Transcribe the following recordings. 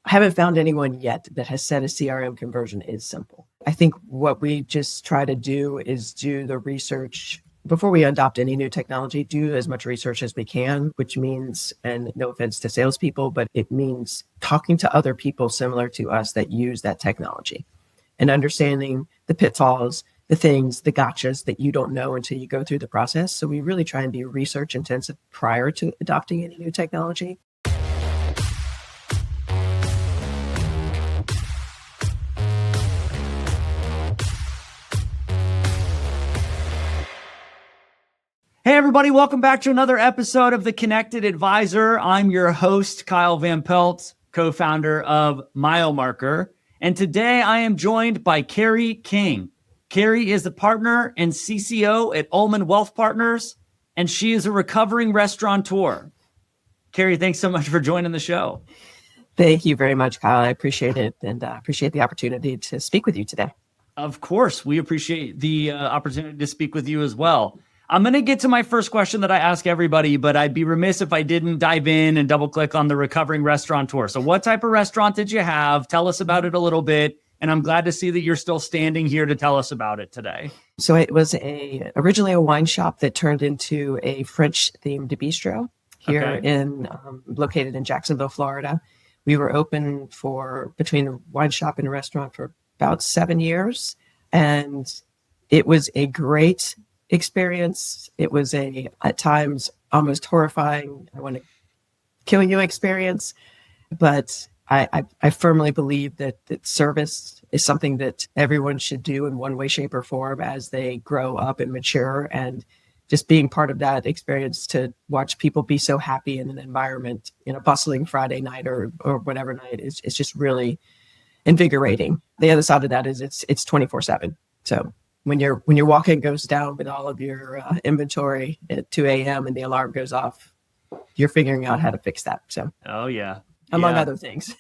I haven't found anyone yet that has said a CRM conversion is simple. I think what we just try to do is do the research before we adopt any new technology, do as much research as we can, which means, and no offense to salespeople, but it means talking to other people similar to us that use that technology and understanding the pitfalls, the things, the gotchas that you don't know until you go through the process. So we really try and be research intensive prior to adopting any new technology. Hey, everybody. Welcome back to another episode of The Connected Advisor. I'm your host, Kyle Van Pelt, co-founder of Milemarker. And today I am joined by Carrie King. Carrie is the partner and CCO at Ullmann Wealth Partners, and she is a recovering restaurateur. Carrie, thanks so much for joining the show. Thank you very much, Kyle. I appreciate it and appreciate the opportunity to speak with you today. Of course, we appreciate the opportunity to speak with you as well. I'm going to get to my first question that I ask everybody, but I'd be remiss if I didn't dive in and double click on the recovering restaurateur. So what type of restaurant did you have? Tell us about it a little bit. And I'm glad to see that you're still standing here to tell us about it today. So it was originally a wine shop that turned into a French themed bistro here located in Jacksonville, Florida. We were open between a wine shop and a restaurant for about 7 years. And it was a great experience. It was at times almost horrifying, I want to kill you experience, but I firmly believe that service is something that everyone should do in one way, shape, or form as they grow up and mature. And just being part of that experience to watch people be so happy in an environment, bustling Friday night or whatever night is just really invigorating. The other side of that is it's 24/7. So when your walk-in goes down with all of your inventory at 2 a.m. and the alarm goes off, you're figuring out how to fix that. So, among other things.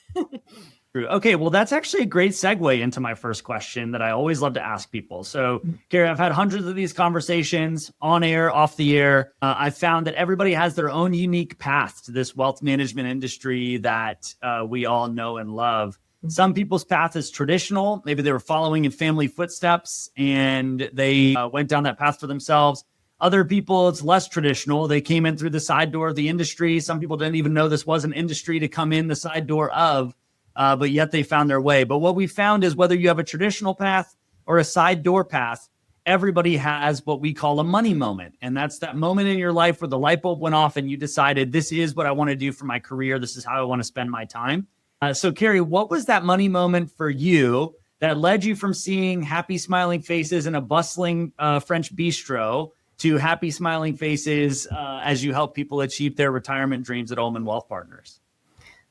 True. Okay, well, that's actually a great segue into my first question that I always love to ask people. So, Carrie, I've had hundreds of these conversations on air, off the air. I've found that everybody has their own unique path to this wealth management industry that we all know and love. Some people's path is traditional. Maybe they were following in family footsteps and they went down that path for themselves. Other people, it's less traditional. They came in through the side door of the industry. Some people didn't even know this was an industry to come in the side door of, but yet they found their way. But what we found is whether you have a traditional path or a side door path, everybody has what we call a money moment. And that's that moment in your life where the light bulb went off and you decided, this is what I want to do for my career. This is how I want to spend my time. So, Carrie, what was that money moment for you that led you from seeing happy, smiling faces in a bustling French bistro to happy, smiling faces as you help people achieve their retirement dreams at Ullmann Wealth Partners?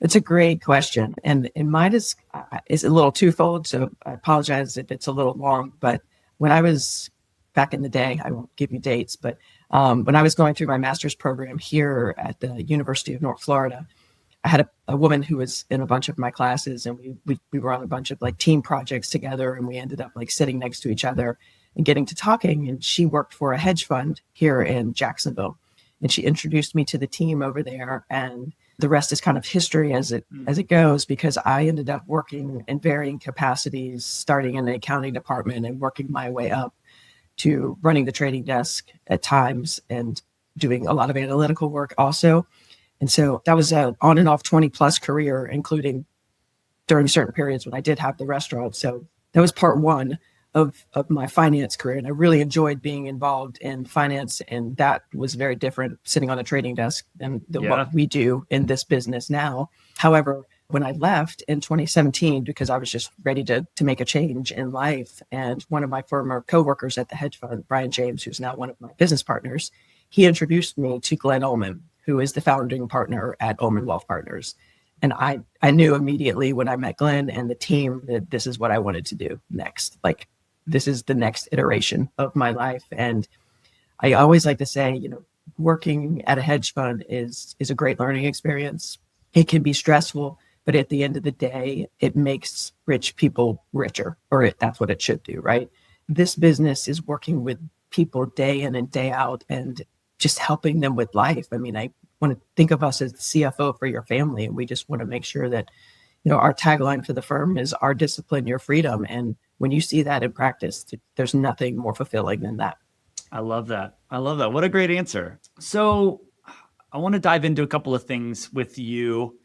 It's a great question. And mine is a little twofold, so I apologize if it's a little long. But when I was back in the day, I won't give you dates, but when I was going through my master's program here at the University of North Florida, I had a woman who was in a bunch of my classes, and we were on a bunch of team projects together, and we ended up sitting next to each other and getting to talking. And she worked for a hedge fund here in Jacksonville, and she introduced me to the team over there. And the rest is kind of history as it goes, because I ended up working in varying capacities, starting in the accounting department and working my way up to running the trading desk at times and doing a lot of analytical work also. And so that was an on and off 20 plus career, including during certain periods when I did have the restaurant. So that was part one of my finance career. And I really enjoyed being involved in finance. And that was very different sitting on a trading desk than what we do in this business now. However, when I left in 2017, because I was just ready to make a change in life, and one of my former coworkers at the hedge fund, Brian James, who's now one of my business partners, he introduced me to Glenn Ullmann, who is the founding partner at Ullmann Wealth Partners. And I knew immediately when I met Glenn and the team that this is what I wanted to do next. This is the next iteration of my life. And I always like to say, working at a hedge fund is a great learning experience. It can be stressful, but at the end of the day, it makes rich people richer, or that's what it should do, right? This business is working with people day in and day out and just helping them with life. I mean, I want to think of us as the CFO for your family, and we just want to make sure that our tagline for the firm is our discipline, your freedom. And when you see that in practice, there's nothing more fulfilling than that. I love that. What a great answer. So I want to dive into a couple of things with you.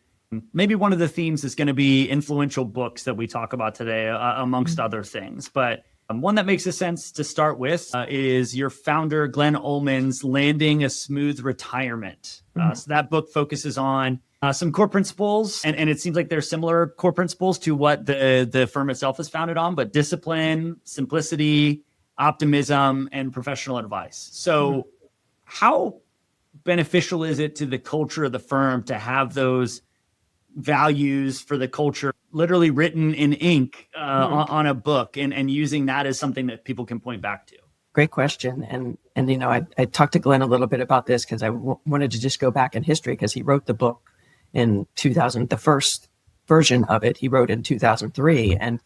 Maybe one of the themes is going to be influential books that we talk about today, amongst other things. But one that makes a sense to start with is your founder, Glenn Ullmann's Landing a Smooth Retirement. So that book focuses on some core principles, and it seems like there's similar core principles to what the firm itself is founded on, but discipline, simplicity, optimism, and professional advice. So how beneficial is it to the culture of the firm to have those values for the culture literally written in ink on a book and using that as something that people can point back to? Great question. And I talked to Glenn a little bit about this because I wanted to just go back in history, because he wrote the book in 2000. The first version of it he wrote in 2003, and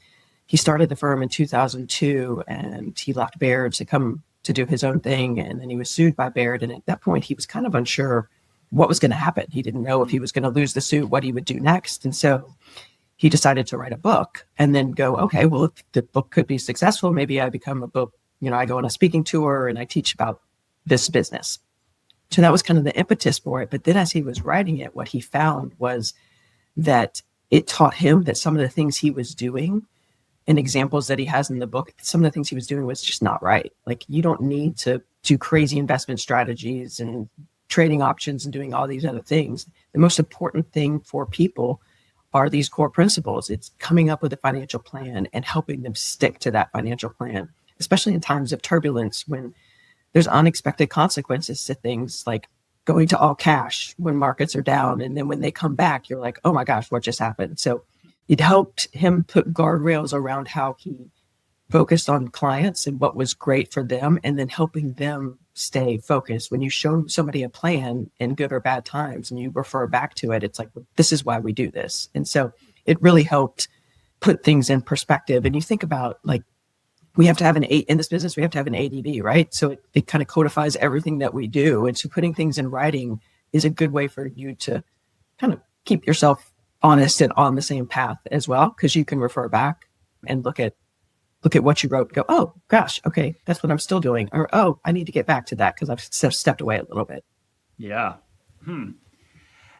he started the firm in 2002, and he left Baird to come to do his own thing. And then he was sued by Baird. And at that point, he was kind of unsure what was going to happen. He didn't know if he was going to lose the suit, what he would do next. And so he decided to write a book and then go, okay, well, if the book could be successful, maybe I become a book, I go on a speaking tour and I teach about this business. So that was kind of the impetus for it. But then as he was writing it, what he found was that it taught him that some of the things he was doing and examples that he has in the book, some of the things he was doing was just not right. Like, you don't need to do crazy investment strategies and trading options and doing all these other things. The most important thing for people are these core principles. It's coming up with a financial plan and helping them stick to that financial plan, especially in times of turbulence when there's unexpected consequences to things like going to all cash when markets are down. And then when they come back, you're like, oh my gosh, what just happened? So it helped him put guardrails around how he focused on clients and what was great for them, and then helping them stay focused. When you show somebody a plan in good or bad times and you refer back to it, it's like, this is why we do this. And so it really helped put things in perspective. And you think about, like, we have to have in this business, we have to have an ADV, right? So it kind of codifies everything that we do. And so putting things in writing is a good way for you to kind of keep yourself honest and on the same path as well, because you can refer back and look at what you wrote and go, oh gosh, okay, that's what I'm still doing. Or, oh, I need to get back to that because I've stepped away a little bit. Yeah.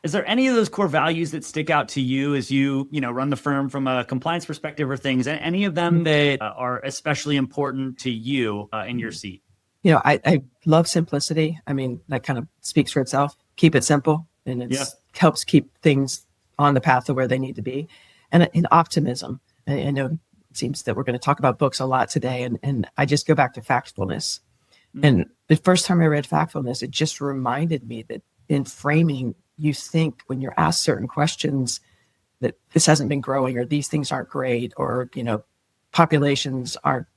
Is there any of those core values that stick out to you as you run the firm from a compliance perspective or things? Any of them that are especially important to you in your seat? I love simplicity. I mean, that kind of speaks for itself. Keep it simple, and it helps keep things on the path to where they need to be. And in optimism, I know it seems that we're going to talk about books a lot today, and I just go back to factfulness. And the first time I read factfulness, it just reminded me that in framing, you think when you're asked certain questions that this hasn't been growing, or these things aren't great, or, populations aren't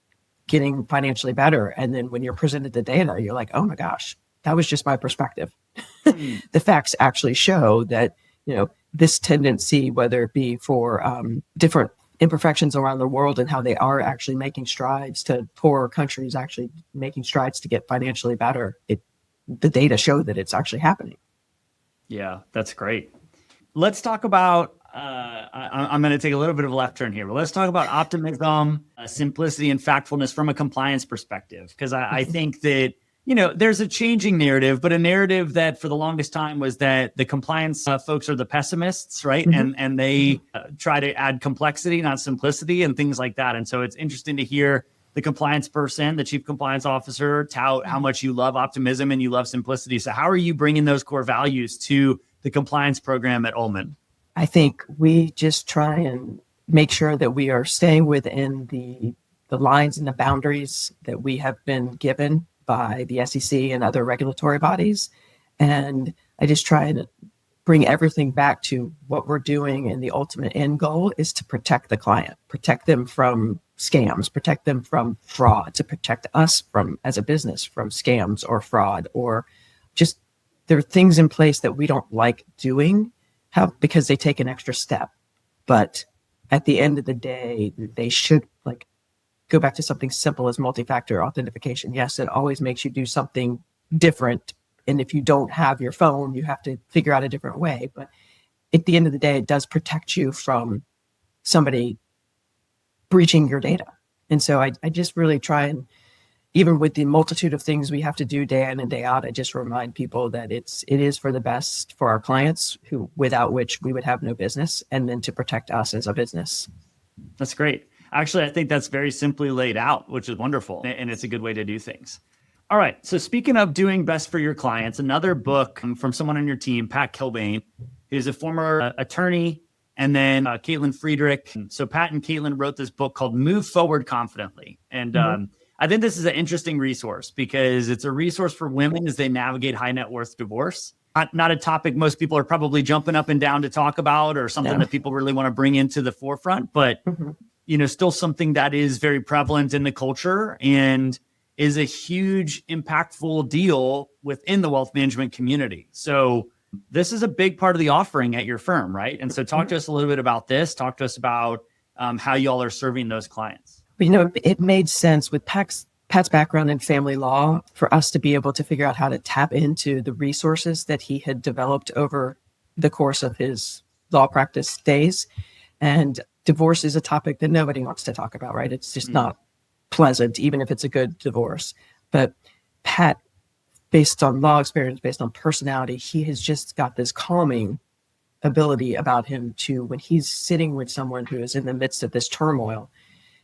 getting financially better. And then when you're presented the data, you're like, oh my gosh, that was just my perspective. The facts actually show that, this tendency, whether it be for different imperfections around the world and how they are actually making strides, to poorer countries actually making strides to get financially better, the data show that it's actually happening. Yeah, that's great. Let's talk about, I'm going to take a little bit of a left turn here, but let's talk about optimism, simplicity, and factfulness from a compliance perspective. Because I think that, there's a changing narrative, but a narrative that for the longest time was that the compliance folks are the pessimists, right? And they try to add complexity, not simplicity, and things like that. And so it's interesting to hear the compliance person, the chief compliance officer, tout how much you love optimism and you love simplicity. So how are you bringing those core values to the compliance program at Ullmann? I think we just try and make sure that we are staying within the lines and the boundaries that we have been given by the SEC and other regulatory bodies. And I just try and bring everything back to what we're doing. And the ultimate end goal is to protect the client, protect them from scams, protect them from fraud, to protect us from, as a business, from scams or fraud, or just there are things in place that we don't like doing because they take an extra step. But at the end of the day, they should go back to something simple as multi-factor authentication. Yes, it always makes you do something different. And if you don't have your phone, you have to figure out a different way. But at the end of the day, it does protect you from somebody breaching your data. And so I just really try, and even with the multitude of things we have to do day in and day out, I just remind people that it is for the best for our clients, who without which we would have no business, and then to protect us as a business. That's great. Actually, I think that's very simply laid out, which is wonderful. And it's a good way to do things. All right. So speaking of doing best for your clients, another book from someone on your team, Pat Kilbane, who's a former attorney, and then Caitlin Friedrich. So Pat and Caitlin wrote this book called Move Forward Confidently. And I think this is an interesting resource because it's a resource for women as they navigate high net worth divorce. Not a topic most people are probably jumping up and down to talk about, or something that people really want to bring into the forefront, but still something that is very prevalent in the culture and is a huge impactful deal within the wealth management community. So this is a big part of the offering at your firm, right? And so talk to us a little bit about this. Talk to us about how y'all are serving those clients. It made sense with Pat's background in family law for us to be able to figure out how to tap into the resources that he had developed over the course of his law practice days. And divorce is a topic that nobody wants to talk about, right? It's just not pleasant, even if it's a good divorce. But Pat, based on law experience, based on personality, he has just got this calming ability about him to, when he's sitting with someone who is in the midst of this turmoil,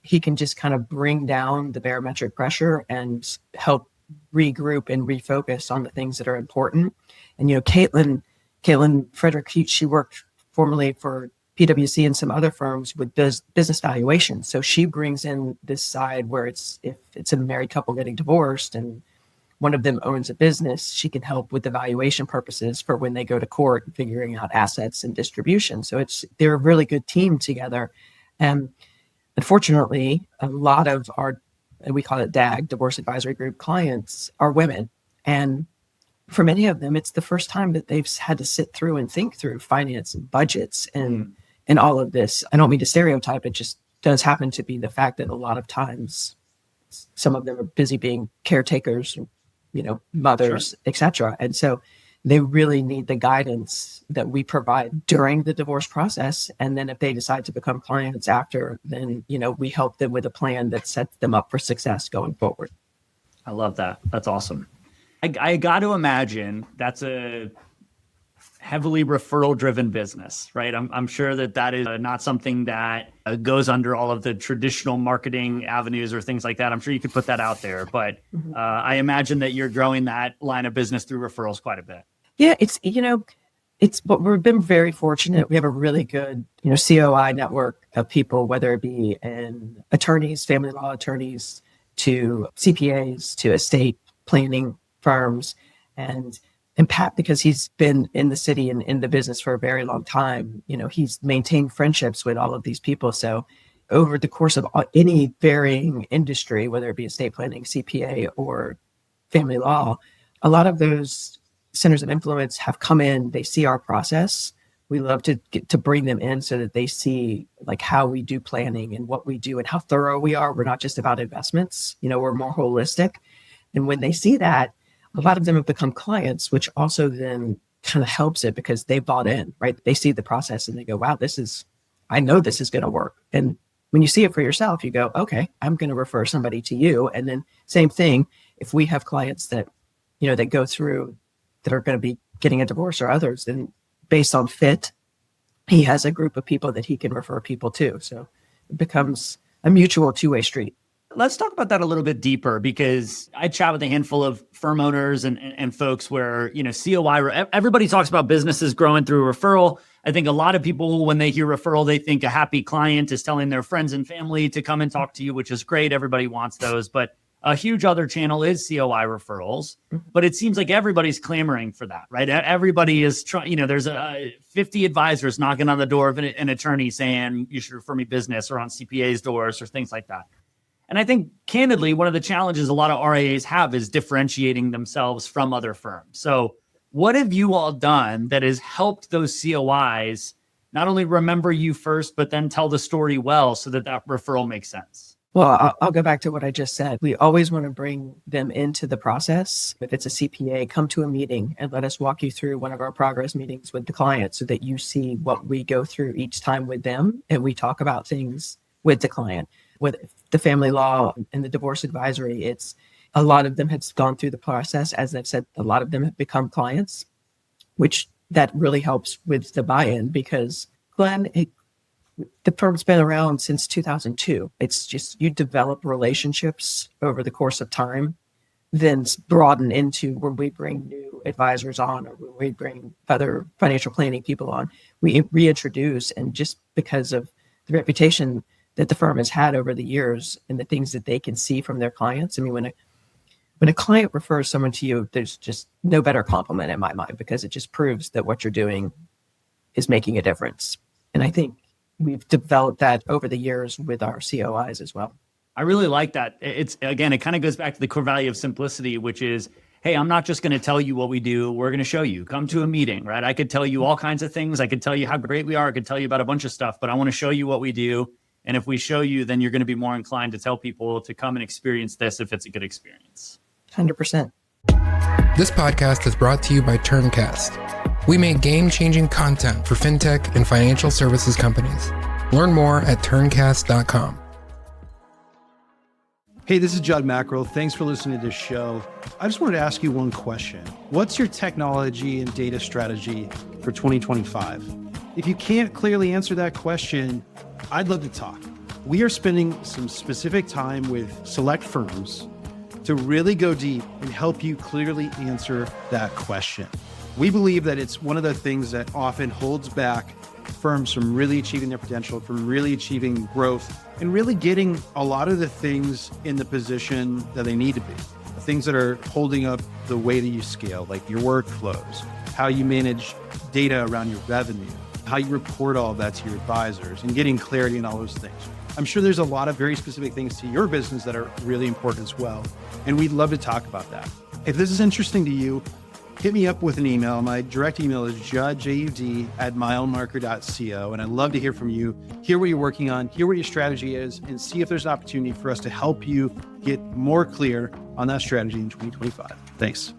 he can just kind of bring down the barometric pressure and help regroup and refocus on the things that are important. And, Caitlin Frederick, she worked formerly for PwC and some other firms with business valuation. So she brings in this side where if it's a married couple getting divorced and one of them owns a business, she can help with the valuation purposes for when they go to court, figuring out assets and distribution. So they're a really good team together. And unfortunately, a lot of our, and we call it DAG, Divorce Advisory Group clients, are women. And for many of them, it's the first time that they've had to sit through and think through finance and budgets and all of this. I don't mean to stereotype, it just does happen to be the fact that a lot of times some of them are busy being caretakers, mothers, etc. And so they really need the guidance that we provide during the divorce process. And then if they decide to become clients after, then, we help them with a plan that sets them up for success going forward. I love that. That's awesome. I got to imagine that's a heavily referral driven business, right? I'm sure that is not something that goes under all of the traditional marketing avenues or things like that. I'm sure you could put that out there, but I imagine that you're growing that line of business through referrals quite a bit. Yeah, but we've been very fortunate. We have a really good, COI network of people, whether it be in attorneys, family law attorneys, to CPAs, to estate planning firms. And Pat, because he's been in the city and in the business for a very long time, he's maintained friendships with all of these people. So over the course of any varying industry, whether it be estate planning, CPA, or family law, a lot of those centers of influence have come in, they see our process. We love to bring them in so that they see like how we do planning and what we do and how thorough we are. We're not just about investments, we're more holistic. And when they see that, a lot of them have become clients, which also then kind of helps it because they bought in, right? They see the process and they go, wow, I know this is going to work. And when you see it for yourself, you go, okay, I'm going to refer somebody to you. And then same thing, if we have clients that, that go through that are going to be getting a divorce or others, then based on fit, he has a group of people that he can refer people to. So it becomes a mutual two-way street. Let's talk about that a little bit deeper, because I chat with a handful of firm owners and folks where, COI, everybody talks about businesses growing through referral. I think a lot of people, when they hear referral, they think a happy client is telling their friends and family to come and talk to you, which is great. Everybody wants those. But a huge other channel is COI referrals. But it seems like everybody's clamoring for that, right? Everybody is trying, there's 50 advisors knocking on the door of an attorney saying, you should refer me business, or on CPA's doors or things like that. And I think, candidly, one of the challenges a lot of RIAs have is differentiating themselves from other firms. So what have you all done that has helped those COIs not only remember you first, but then tell the story well so that referral makes sense? Well, I'll go back to what I just said. We always want to bring them into the process. If it's a CPA, come to a meeting and let us walk you through one of our progress meetings with the client so that you see what we go through each time with them. And we talk about things with the client. With the family law and the divorce advisory, it's a lot of them have gone through the process. As I've said, a lot of them have become clients, which that really helps with the buy-in because Glenn, the firm's been around since 2002. It's just you develop relationships over the course of time, then broaden into when we bring new advisors on or when we bring other financial planning people on, we reintroduce. And just because of the reputation that the firm has had over the years and the things that they can see from their clients. I mean, when a client refers someone to you, there's just no better compliment in my mind because it just proves that what you're doing is making a difference. And I think we've developed that over the years with our COIs as well. I really like that. It kind of goes back to the core value of simplicity, which is, hey, I'm not just going to tell you what we do. We're going to show you. Come to a meeting, right? I could tell you all kinds of things. I could tell you how great we are. I could tell you about a bunch of stuff, but I want to show you what we do. And if we show you, then you're going to be more inclined to tell people to come and experience this if it's a good experience. 100%. This podcast is brought to you by Turncast. We make game-changing content for fintech and financial services companies. Learn more at turncast.com. Hey, this is Judd Mackerel. Thanks for listening to this show. I just wanted to ask you one question. What's your technology and data strategy for 2025? If you can't clearly answer that question, I'd love to talk. We are spending some specific time with select firms to really go deep and help you clearly answer that question. We believe that it's one of the things that often holds back firms from really achieving their potential, from really achieving growth, and really getting a lot of the things in the position that they need to be. The things that are holding up the way that you scale, like your workflows, how you manage data around your revenue, how you report all of that to your advisors, and getting clarity in all those things. I'm sure there's a lot of very specific things to your business that are really important as well. And we'd love to talk about that. If this is interesting to you, hit me up with an email. My direct email is judd@milemarker.co. And I'd love to hear from you, hear what you're working on, hear what your strategy is, and see if there's an opportunity for us to help you get more clear on that strategy in 2025. Thanks.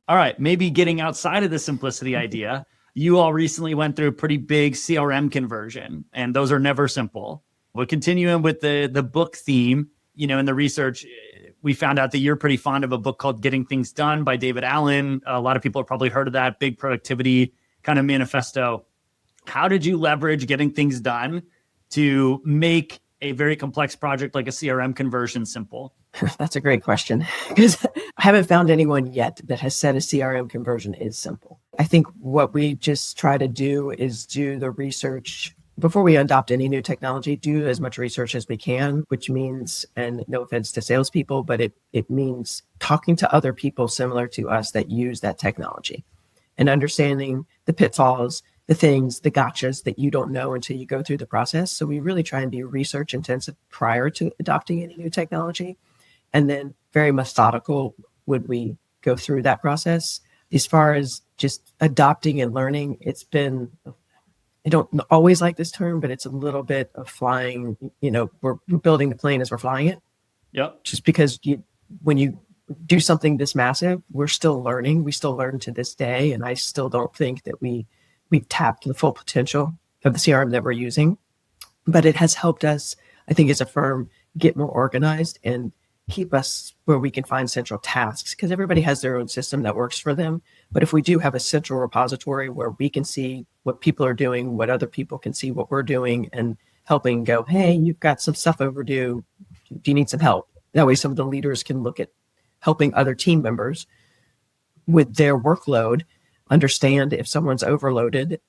All right. Maybe getting outside of the simplicity idea, you all recently went through a pretty big CRM conversion, and those are never simple. We're continuing with the book theme. In the research, we found out that you're pretty fond of a book called Getting Things Done by David Allen. A lot of people have probably heard of that big productivity kind of manifesto. How did you leverage getting things done to make a very complex project like a CRM conversion simple? That's a great question because I haven't found anyone yet that has said a CRM conversion is simple. I think what we just try to do is do the research before we adopt any new technology, do as much research as we can, which means, and no offense to salespeople, but it means talking to other people similar to us that use that technology and understanding the pitfalls, the things, the gotchas that you don't know until you go through the process. So we really try and be research intensive prior to adopting any new technology. And then very methodical would we go through that process. As far as just adopting and learning, it's been, I don't always like this term, but it's a little bit of flying, we're building the plane as we're flying it. Yep. Just because when you do something this massive, we're still learning. We still learn to this day. And I still don't think that we've tapped the full potential of the CRM that we're using, but it has helped us, I think, as a firm get more organized and keep us where we can find central tasks, because everybody has their own system that works for them. But if we do have a central repository where we can see what people are doing, what other people can see what we're doing, and helping go, hey, you've got some stuff overdue. Do you need some help? That way some of the leaders can look at helping other team members with their workload, understand if someone's overloaded,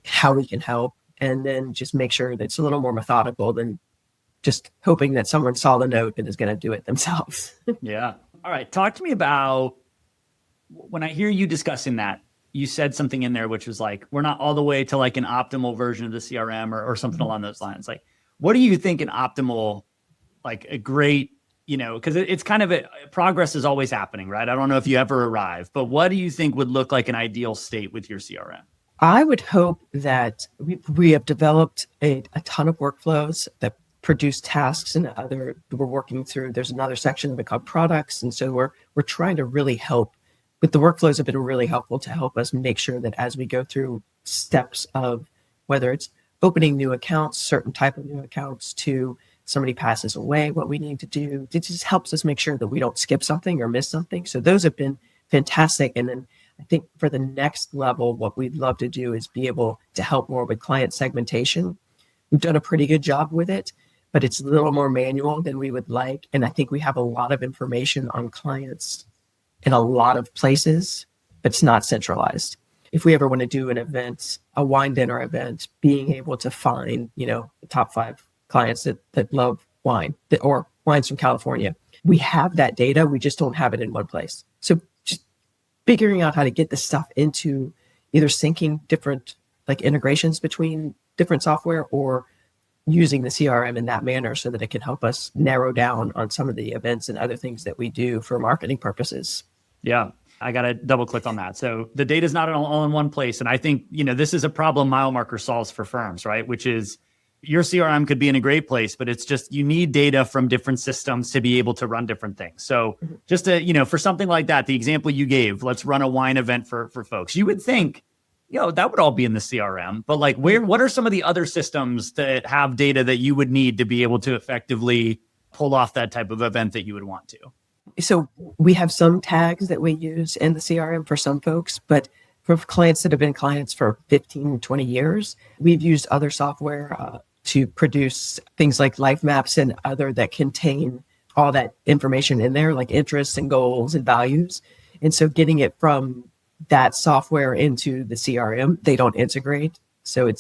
how we can help, and then just make sure that it's a little more methodical than just hoping that someone saw the note and is going to do it themselves. Yeah. All right. Talk to me about, when I hear you discussing that, you said something in there, which was like, we're not all the way to like an optimal version of the CRM or something along those lines. Like, what do you think an optimal, like a great, because it's kind of progress is always happening, right? I don't know if you ever arrive, but what do you think would look like an ideal state with your CRM? I would hope that we have developed a ton of workflows that produce tasks and other we're working through. There's another section of it called products. And so we're trying to really help, but the workflows have been really helpful to help us make sure that as we go through steps of whether it's opening new accounts, certain type of new accounts, to somebody passes away, what we need to do, it just helps us make sure that we don't skip something or miss something. So those have been fantastic. And then I think for the next level, what we'd love to do is be able to help more with client segmentation. We've done a pretty good job with it, but it's a little more manual than we would like. And I think we have a lot of information on clients in a lot of places, but it's not centralized. If we ever want to do an event, a wine dinner event, being able to find, the top 5 clients that love wine or wines from California, we have that data. We just don't have it in one place. So just figuring out how to get this stuff into either syncing different integrations between different software or using the CRM in that manner so that it can help us narrow down on some of the events and other things that we do for marketing purposes. Yeah, I got to double click on that. So the data is not all in one place. And I think, this is a problem Milemarker solves for firms, right? Which is your CRM could be in a great place, but it's just, you need data from different systems to be able to run different things. So just to, for something like that, the example you gave, let's run a wine event for folks. You would think, that would all be in the CRM, but what are some of the other systems that have data that you would need to be able to effectively pull off that type of event that you would want to? So we have some tags that we use in the CRM for some folks, but for clients that have been clients for 15, 20 years, we've used other software to produce things like life maps and other that contain all that information in there, like interests and goals and values. And so getting it from that software into the CRM, they don't integrate. So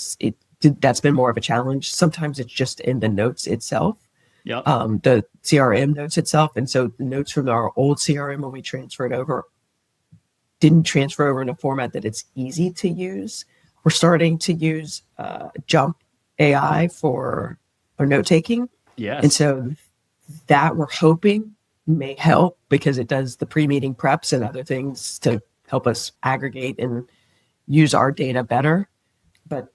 that's been more of a challenge. Sometimes it's just in the notes itself. Yep. The CRM notes itself. And so the notes from our old CRM when we transferred over didn't transfer over in a format that it's easy to use. We're starting to use Jump AI for our note taking. Yes. And so that we're hoping may help because it does the pre-meeting preps and other things to help us aggregate and use our data better. But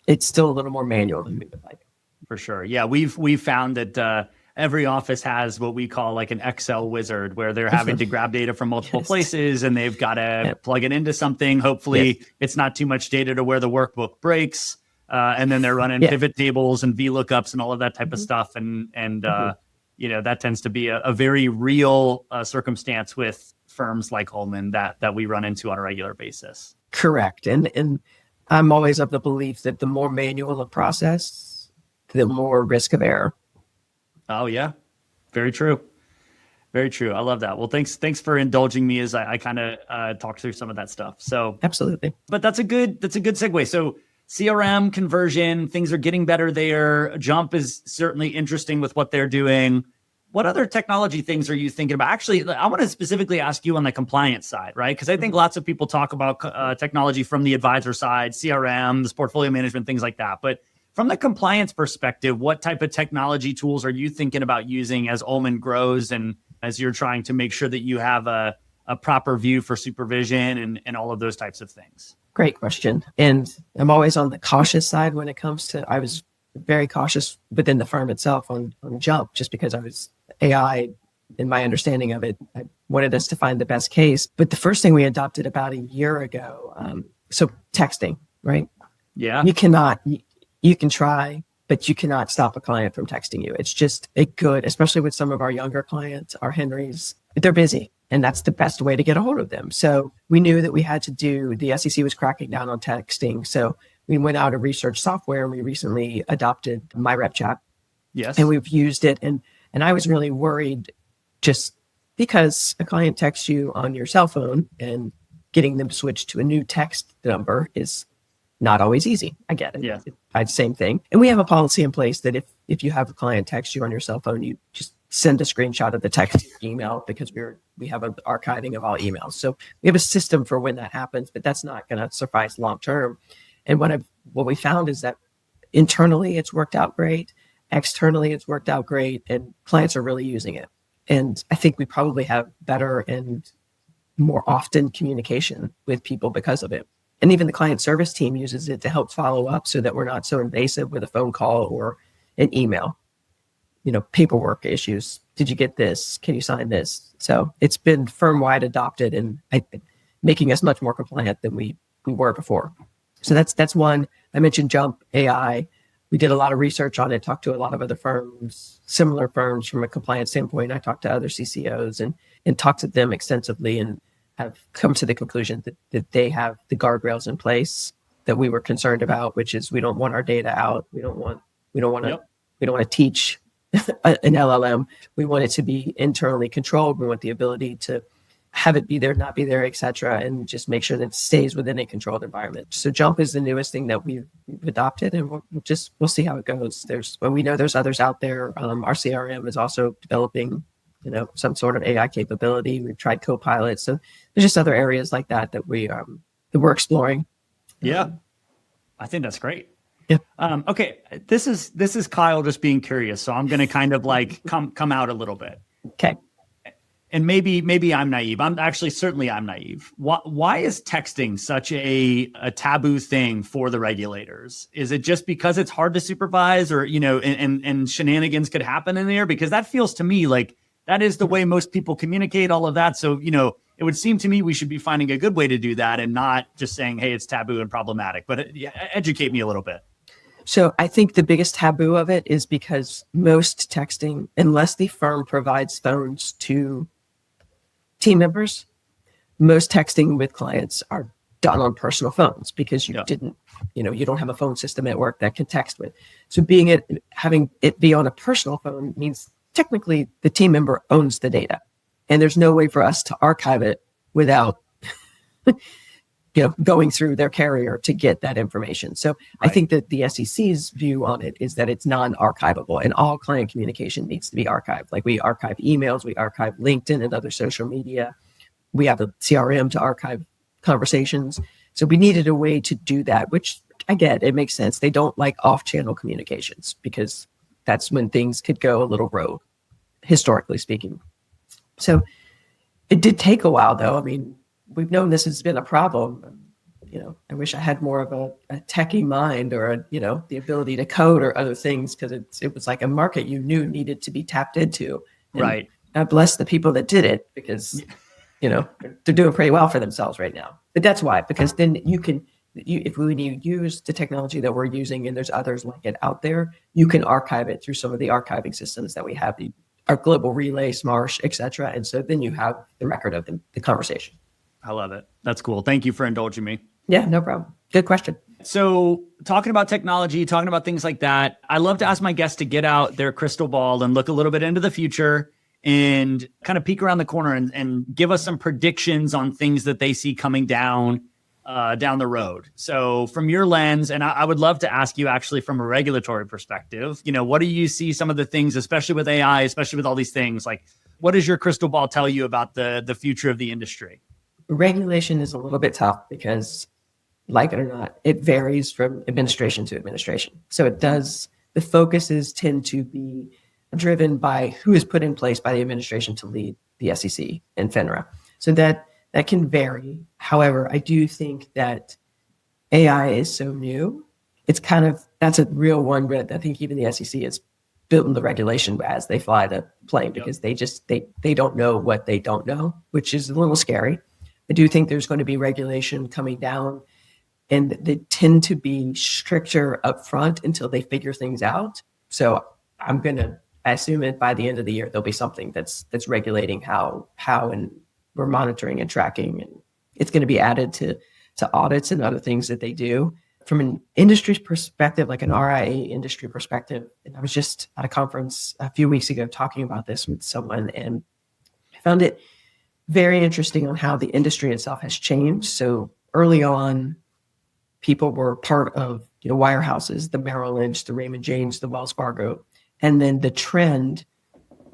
it's still a little more manual than we would like. For sure. Yeah, we've found that every office has what we call an Excel wizard where they're having to grab data from multiple places and they've got to plug it into something. Hopefully it's not too much data to where the workbook breaks. And then they're running pivot tables and VLOOKUPs and all of that type of stuff. And that tends to be a very real circumstance with firms like Ullmann that we run into on a regular basis. Correct. And I'm always of the belief that the more manual the process, the more risk of error. Oh, yeah. Very true. Very true. I love that. Well, thanks for indulging me as I kind of talk through some of that stuff. So absolutely. But that's a good segue. So CRM conversion, things are getting better there. Jump is certainly interesting with what they're doing. What other technology things are you thinking about? Actually, I want to specifically ask you on the compliance side, right? Because I think lots of people talk about technology from the advisor side, CRM, this portfolio management, things like that. But from the compliance perspective, what type of technology tools are you thinking about using as Ullmann grows and as you're trying to make sure that you have a proper view for supervision and all of those types of things? Great question. And I'm always on the cautious side when it comes to, I was very cautious within the firm itself on Jump, just because I was AI in my understanding of it. I wanted us to find the best case. But the first thing we adopted about a year ago, so texting, right? Yeah. You can try, but you cannot stop a client from texting you. It's just especially with some of our younger clients, our Henrys, they're busy. And that's the best way to get a hold of them. So we knew that we had to the SEC was cracking down on texting. So we went out and researched software and we recently adopted MyRepChat. Yes. And we've used it. And I was really worried just because a client texts you on your cell phone and getting them switched to a new text number is not always easy. I get it. Yeah. Same thing. And we have a policy in place that if you have a client text you on your cell phone, you just send a screenshot of the text email because we have an archiving of all emails. So we have a system for when that happens, but that's not going to suffice long term. And what we found is that internally it's worked out great. Externally it's worked out great. And clients are really using it. And I think we probably have better and more often communication with people because of it. And even the client service team uses it to help follow up so that we're not so invasive with a phone call or an email, paperwork issues. Did you get this? Can you sign this? So it's been firm-wide adopted and I think making us much more compliant than we were before. So that's one. I mentioned Jump AI. We did a lot of research on it, talked to a lot of other firms, similar firms from a compliance standpoint. I talked to other CCOs and talked to them extensively and have come to the conclusion that they have the guardrails in place that we were concerned about, which is we don't want our data out. We don't want to teach an LLM. We want it to be internally controlled. We want the ability to have it be there, not be there, et cetera, and just make sure that it stays within a controlled environment. So Jump is the newest thing that we've adopted, and we'll see how it goes. We know there's others out there. Our CRM is also developing, some sort of AI capability. We've tried Copilot. So there's just other areas like that we're exploring. Yeah, I think that's great. Yeah. Okay, this is Kyle just being curious, so I'm going to kind of like come out a little bit. Okay. And maybe I'm naive. I'm naive. Why is texting such a taboo thing for the regulators? Is it just because it's hard to supervise, or and shenanigans could happen in there? Because that feels to me like that is the way most people communicate, all of that. So it would seem to me we should be finding a good way to do that and not just saying, hey, it's taboo and problematic. But educate me a little bit. So I think the biggest taboo of it is because most texting, unless the firm provides phones to team members, most texting with clients are done on personal phones because you don't have a phone system at work that can text with. So having it be on a personal phone means technically the team member owns the data, and there's no way for us to archive it without going through their carrier to get that information. So right. I think that the SEC's view on it is that it's non-archivable, and all client communication needs to be archived. Like we archive emails, we archive LinkedIn and other social media. We have a CRM to archive conversations. So we needed a way to do that, which I get, it makes sense. They don't like off-channel communications because that's when things could go a little rogue, historically speaking. So it did take a while, though. I mean, we've known this has been a problem. I wish I had more of a techie mind or the ability to code or other things, because it was like a market you knew needed to be tapped into. And right. God bless the people that did it, because they're doing pretty well for themselves right now. But that's why, because then if we use the technology that we're using, and there's others like it out there, you can archive it through some of the archiving systems that we have, our Global Relay, Smarsh, et cetera. And so then you have the record of the conversation. I love it. That's cool. Thank you for indulging me. Yeah, no problem. Good question. So talking about technology, talking about things like that, I love to ask my guests to get out their crystal ball and look a little bit into the future and kind of peek around the corner and give us some predictions on things that they see coming down the road. So from your lens, and I would love to ask you actually from a regulatory perspective, what do you see some of the things, especially with AI, especially with all these things, like what does your crystal ball tell you about the future of the industry? Regulation is a little bit tough because, like it or not, it varies from administration to administration. So the focuses tend to be driven by who is put in place by the administration to lead the SEC and FINRA. So that can vary. However, I do think that AI is so new. It's that's a real one, but I think even the SEC is building the regulation as they fly the plane, because they don't know what they don't know, which is a little scary. I do think there's going to be regulation coming down, and they tend to be stricter up front until they figure things out. So I assume that by the end of the year, there'll be something that's regulating how and we're monitoring and tracking, and it's going to be added to audits and other things that they do. From an industry perspective, like an RIA industry perspective, and I was just at a conference a few weeks ago talking about this with someone, and I found it very interesting on how the industry itself has changed. So early on, people were part of wirehouses, the Merrill Lynch, the Raymond James, the Wells Fargo, and then the trend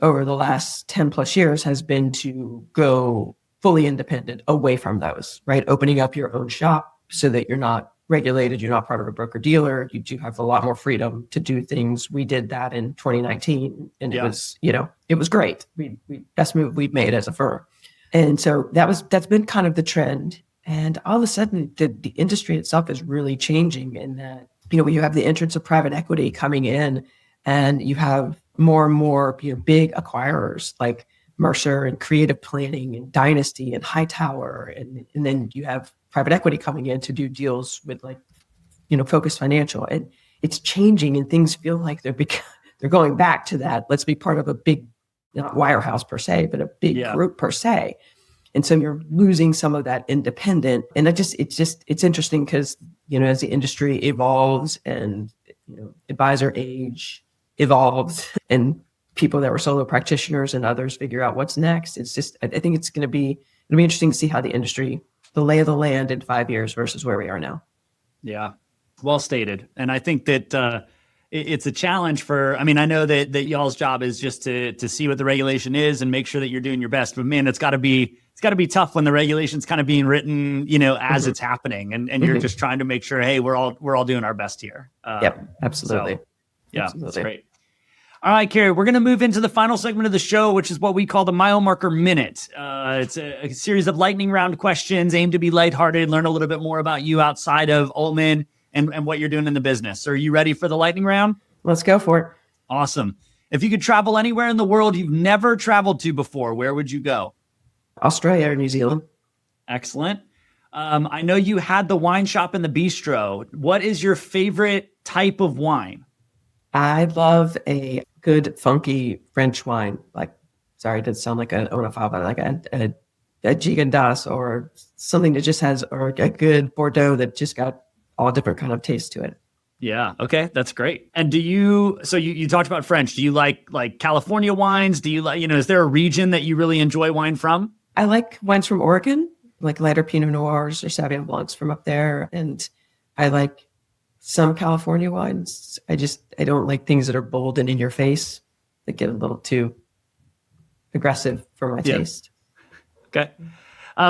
over the last 10 plus years has been to go fully independent away from those, right? Opening up your own shop so that you're not regulated, you're not part of a broker dealer, you do have a lot more freedom to do things. We did that in 2019, and it was great. We best move we've made as a firm. And so that's been kind of the trend. And all of a sudden, the industry itself is really changing in that, you have the entrance of private equity coming in And you have more and more big acquirers like Mercer and Creative Planning and Dynasty and Hightower. And then you have private equity coming in to do deals with like, Focus Financial. And it's changing and things feel like they're going back to that. Let's be part of a big, not wirehouse per se, but a big group per se. And so you're losing some of that independent. And it's interesting because, as the industry evolves and, advisor age evolves and people that were solo practitioners and others figure out what's next. It's just, I think it's going to be interesting to see how the lay of the land in 5 years versus where we are now. Yeah. Well stated. And I think that, it's a challenge I know that y'all's job is just to see what the regulation is and make sure that you're doing your best, but man, it's gotta be tough when the regulation's kind of being written, as it's happening and you're just trying to make sure, hey, we're all doing our best here. Yep. Absolutely. Absolutely. That's great. All right, Carrie, we're going to move into the final segment of the show, which is what we call the Milemarker Minute. It's a series of lightning round questions aimed to be lighthearted, learn a little bit more about you outside of Ullmann and what you're doing in the business. Are you ready for the lightning round? Let's go for it. Awesome. If you could travel anywhere in the world you've never traveled to before, where would you go? Australia or New Zealand. Excellent. I know you had the wine shop and the bistro. What is your favorite type of wine? I love a good, funky French wine. Like, sorry, it did sound like an Onofa, but like a Gigondas or something that just has, or a good Bordeaux that just got all different kind of taste to it. Yeah. Okay. That's great. And you talked about French. Do you like California wines? Do you like, is there a region that you really enjoy wine from? I like wines from Oregon, like lighter Pinot Noirs or Sauvignon Blancs from up there. And I like some California wines. I don't like things that are bold and in your face that get a little too aggressive for my taste. Okay.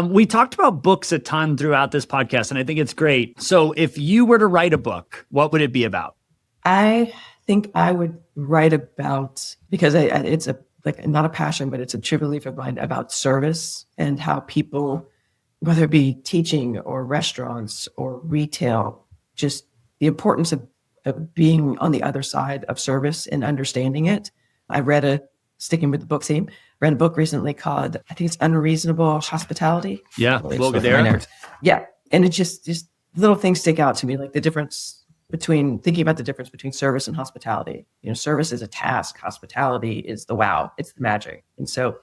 We talked about books a ton throughout this podcast, and I think it's great. So if you were to write a book, what would it be about? I think I would write about, because it's not a passion, but it's a true belief of mine, about service and how people, whether it be teaching or restaurants or retail, just the importance of being on the other side of service and understanding it. Sticking with the book theme, read a book recently called, I think it's Unreasonable Hospitality. Yeah, yeah. And it just little things stick out to me, like thinking about the difference between service and hospitality. Service is a task, hospitality is the wow, it's the magic. And so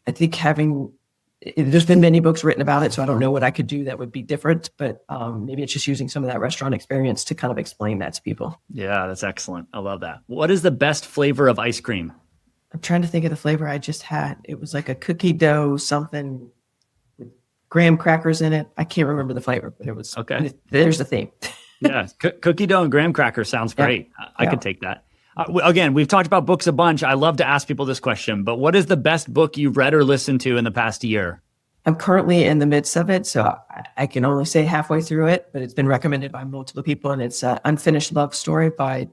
I think there's been many books written about it, so I don't know what I could do that would be different, but maybe it's just using some of that restaurant experience to kind of explain that to people. Yeah, that's excellent. I love that. What is the best flavor of ice cream? I'm trying to think of the flavor I just had. It was like a cookie dough, something with graham crackers in it. I can't remember the flavor, but it was okay. There's the theme. Yeah, cookie dough and graham crackers sounds great. Yeah. I could take that. Again, we've talked about books a bunch. I love to ask people this question, but what is the best book you've read or listened to in the past year? I'm currently in the midst of it, so I can only say halfway through it, but it's been recommended by multiple people, and it's Unfinished Love Story by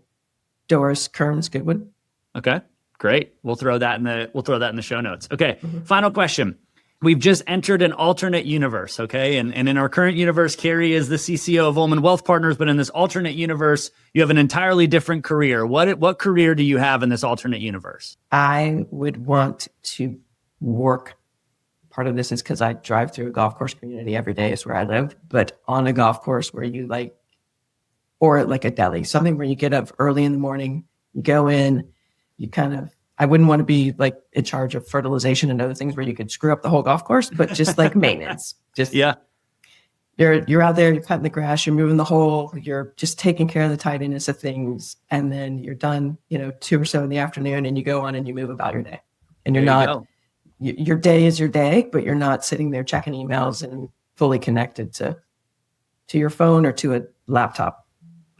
Doris Kearns Goodwin. Okay, great. We'll throw that in the show notes. Okay, Final question. We've just entered an alternate universe, okay? And in our current universe, Carrie is the CCO of Ullmann Wealth Partners, but in this alternate universe, you have an entirely different career. What career do you have in this alternate universe? I would want to work. Part of this is because I drive through a golf course community every day is where I live, but on a golf course where or like a deli, something where you get up early in the morning, you go in, I wouldn't want to be like in charge of fertilization and other things where you could screw up the whole golf course, but just like maintenance. You're out there, you're cutting the grass, you're moving the hole, you're just taking care of the tidiness of things. And then you're done, 2 or so in the afternoon, and you go on and you move about your day. And your day is your day, but you're not sitting there checking emails and fully connected to your phone or to a laptop.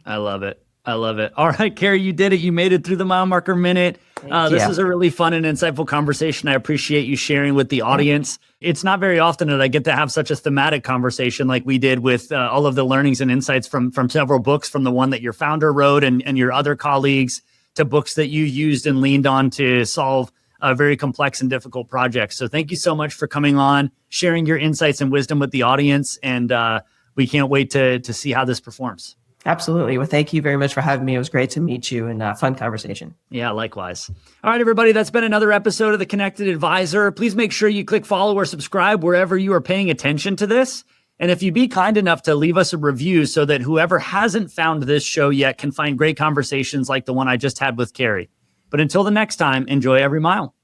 I love it. All right, Carrie, you did it. You made it through the Milemarker Minute. This is a really fun and insightful conversation. I appreciate you sharing with the audience. It's not very often that I get to have such a thematic conversation like we did with all of the learnings and insights from several books, from the one that your founder wrote and your other colleagues, to books that you used and leaned on to solve very complex and difficult projects. So thank you so much for coming on, sharing your insights and wisdom with the audience. And we can't wait to see how this performs. Absolutely. Well, thank you very much for having me. It was great to meet you and fun conversation. Yeah, likewise. All right, everybody, that's been another episode of The Connected Advisor. Please make sure you click follow or subscribe wherever you are paying attention to this. And if you'd be kind enough to leave us a review so that whoever hasn't found this show yet can find great conversations like the one I just had with Carrie. But until the next time, enjoy every mile.